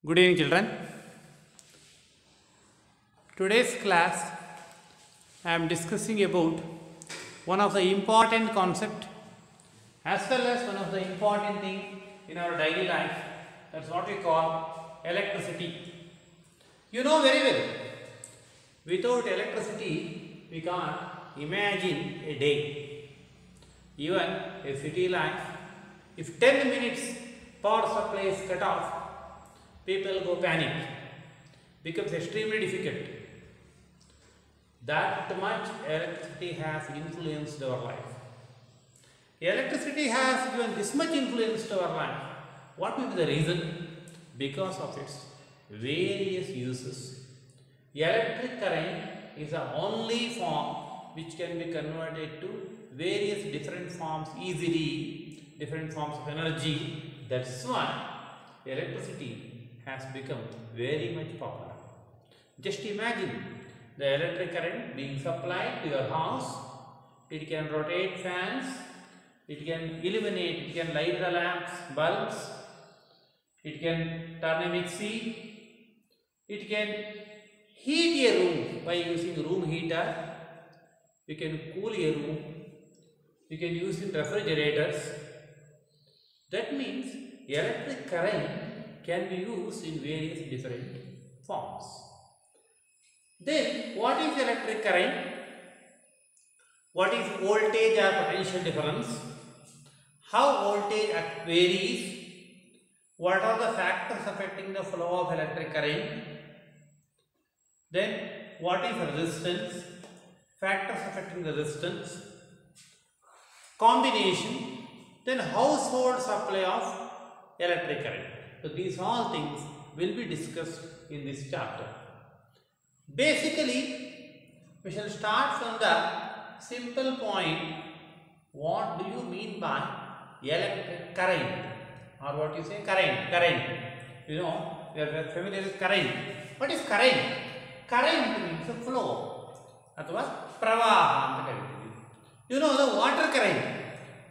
Good evening, children. Today's class I am discussing about one of the important concept as well as one of the important thing in our daily life. That's what we call electricity. You know very well, without electricity we can't imagine a day. Even a city life, if 10 minutes power supply is cut off, people go panic, becomes extremely difficult. That much electricity has influenced our life. Electricity has given this much influence to our life. What will be the reason? Because of its various uses. Electric current is the only form which can be converted to various different forms easily, different forms of energy. That's why electricity has become very much popular. Just imagine the electric current being supplied to your house. It can rotate fans, it can illuminate, it can light the lamps, bulbs, it can turn a mixie, it can heat a room by using room heater, you can cool a room, you can use in refrigerators. That means electric current can be used in various different forms. Then what is electric current? What is voltage or potential difference? How voltage varies? What are the factors affecting the flow of electric current? Then what is resistance? Factors affecting resistance. Combination. Then household supply of electric current. So these all things will be discussed in this chapter. Basically, we shall start from the simple point. What do you mean by electric current? Or what you say current. You know, we are familiar with current. What is current? Current means a flow. Athwa pravaha anta karithivi. You know the water current.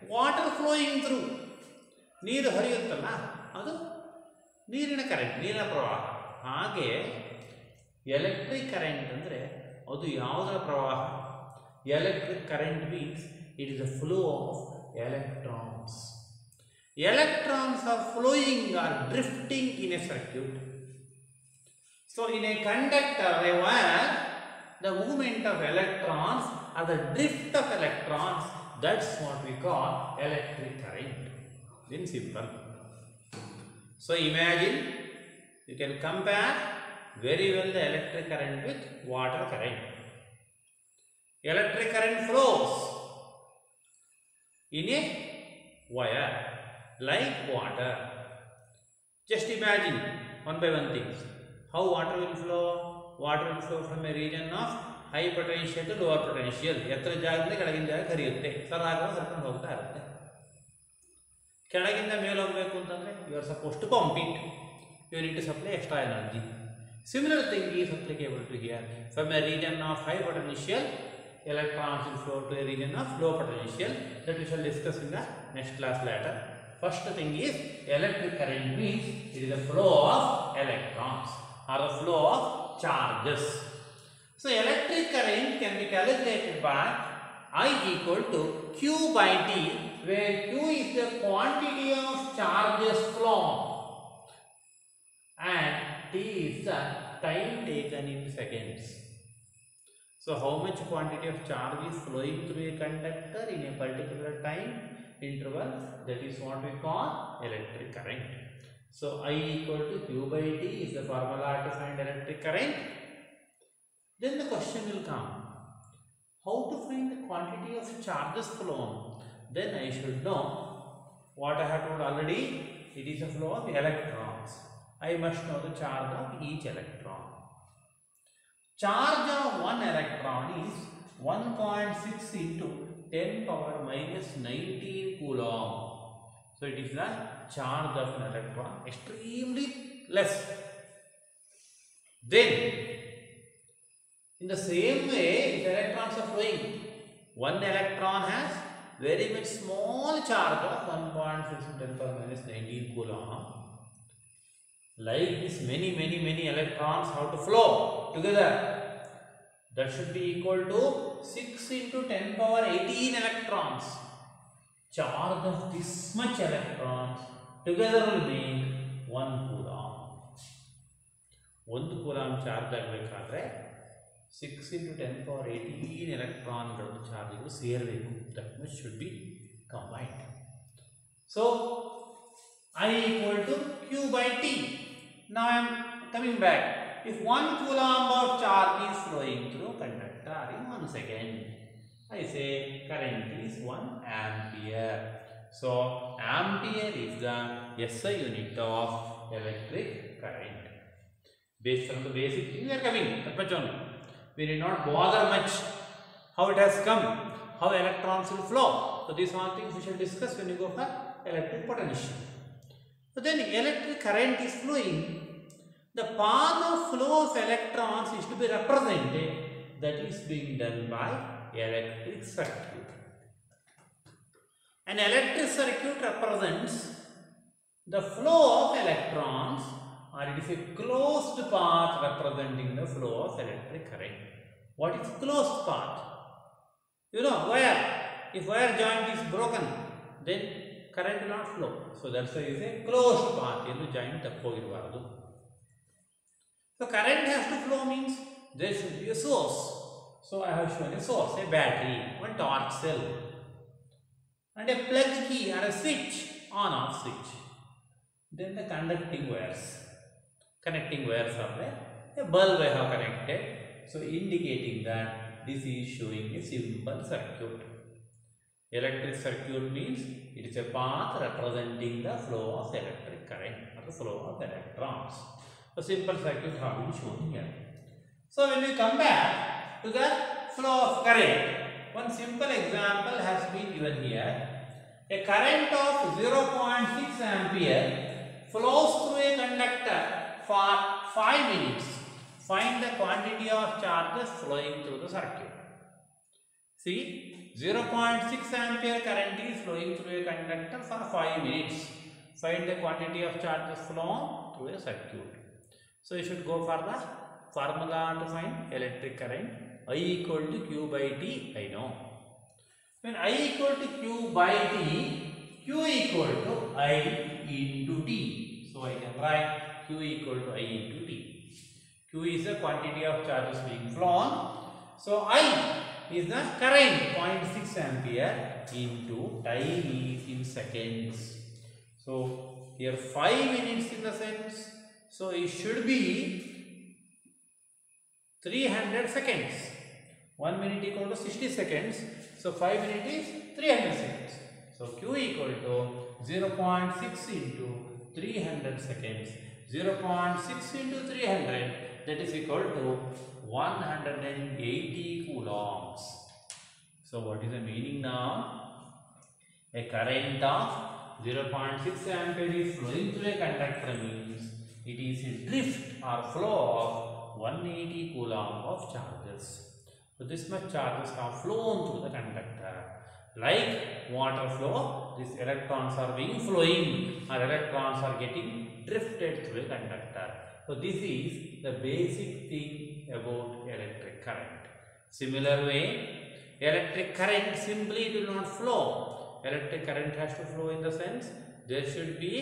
Water flowing through. ನೀರು ಹರಿಯುತ್ತಲ್ಲ ಅದು ನೀರಿನ current, ನೀರಿನ ಪ್ರವಾಹ. ಹಾಗೆ electric current ಅಂದರೆ ಅದು ಯಾವುದರ ಪ್ರವಾಹ? Electric current means it is a flow of electrons. Electrons are flowing or drifting in a circuit. So in a conductor, a wire, the movement of electrons or the drift of electrons, that's what we call electric current. In simple. So imagine, you can compare very well the electric current with water current. Electric current flows in a wire like water. Just imagine one by one things. How water will flow? Water will flow from a region of high potential to lower potential. ಎತ್ತರ ಜಾಗದಿಂದ ಕೆಳಗಿನ ಜಾಗಕ್ಕೆ ಹರಿಯುತ್ತೆ. ಸರಾಗವಾಗಿ ಹರ್ಕೊಂಡು ಹೋಗ್ತಾ ಇರುತ್ತೆ. ಕೆಳಗಿಂದ ಮೇಲೆ ಹೋಗಬೇಕು ಅಂತಂದರೆ you are suppose to pump it. You need to supply extra energy. Similar thing is applicable to here. From a region of high potential, electrons will flow to a region of low potential. That we shall discuss in the next class later. First thing is electric current means it is the flow of electrons or the flow of charges. So electric current can be calculated by I equal to Q by T, where Q is the quantity of charges flown and T is the time taken in seconds. So how much quantity of charge is flowing through a conductor in a particular time interval, that is what we call electric current. So I equal to Q by T is the formula to find electric current. Then the question will come, how to find the quantity of charges flown? Then I should know what I have told already. It is a flow of electrons. I must know the charge of each electron. Charge of one electron is 1.6 into 10 power minus 19 coulomb. So it is the charge of an electron, extremely less. Then in the same way, if electrons are flowing, one electron has very much small charge of 1.6 into 10 power minus 19 coulomb. like this many electrons have to flow together. That should be equal to 6 into 10 power 18 electrons. Charge of this much electrons together will make 1 coulomb. 1 coulomb charge ಆಗಬೇಕಾದ್ರೆ 6 into 10 power 18 electronಗಳು ಚಾರ್ಜ್ಗಳು ಸೇರಬೇಕು. That much should be combined. So I equal to Q by T. Now I am coming back. If 1 coulomb of charge is flowing through conductor in 1 second, I say current is 1 ampere. So ampere is the SI unit of electric current. Based on the basic thing we are coming, that much only. We did not bother much how it has come, how electrons will flow. So these are things we shall discuss when we go for electric potential. So then electric current is flowing. The path of flow of electrons is to be represented. That is being done by electric circuit. An electric circuit represents the flow of electrons, or it is a closed path representing the flow of electric current. What is closed path? You know, wire. If wire joint is broken, then current will not flow. So that's why it is a closed path. Joint tappogiruvaradu. So current has to flow means there should be a source. So I have shown a source, a battery, one torch cell, and a plug key or a switch, on-off switch. Then the conducting wires. Connecting wires are there. A bulb I have connected. So indicating that this is showing a simple circuit. Electric circuit means it is a path representing the flow of electric current or the flow of electrons. A simple circuit have been shown here. So when we come back to the flow of current, one simple example has been given here. A current of 0.6 ampere flows through a conductor for 5 minutes. Find the quantity of charges flowing through the circuit. See, 0.6 ampere current is flowing through a conductor for 5 minutes. Find the quantity of charges flown through a circuit. So you should go for the formula to find electric current. I equal to Q by T, I know. When I equal to Q by T, Q equal to I into T. So I can write Q equal to I into T. Q is the quantity of charges being flown. So I is the current 0.6 ampere into time is in seconds. So here 5 minutes in the sense. So it should be 300 seconds. 1 minute equal to 60 seconds. So 5 minutes is 300 seconds. So Q equal to 0.6 into 300 seconds. 0.6 into 300, that is equal to 180 coulombs. So what is the meaning now? A current of 0.6 ampere is flowing through a conductor means it is a drift or flow of 180 coulomb of charges. So this much charges have flown through the conductor. Like water flow, these electrons are being flowing or electrons are getting drifted through a conductor. So this is the basic thing about electric current. Similar way, electric current simply do not flow. Electric current has to flow in the sense there should be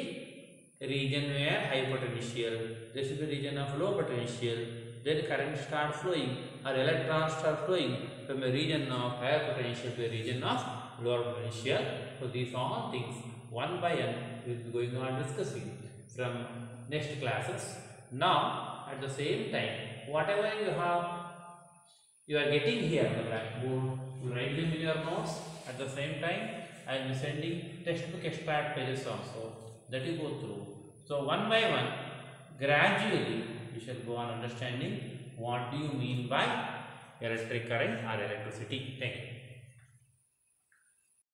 a region where high potential, there should be a region of low potential, then current start flowing or electrons start flowing from a region of higher potential to a region of lower potential. So these are all things one by one we will be going on discussing from next classes. Now at the same time, whatever you are getting here on the blackboard, you write them in your notes. At the same time, I will be sending textbook extract pages also that you go through. So one by one, gradually you shall go on understanding what do you mean by electric current or electricity. Thank you.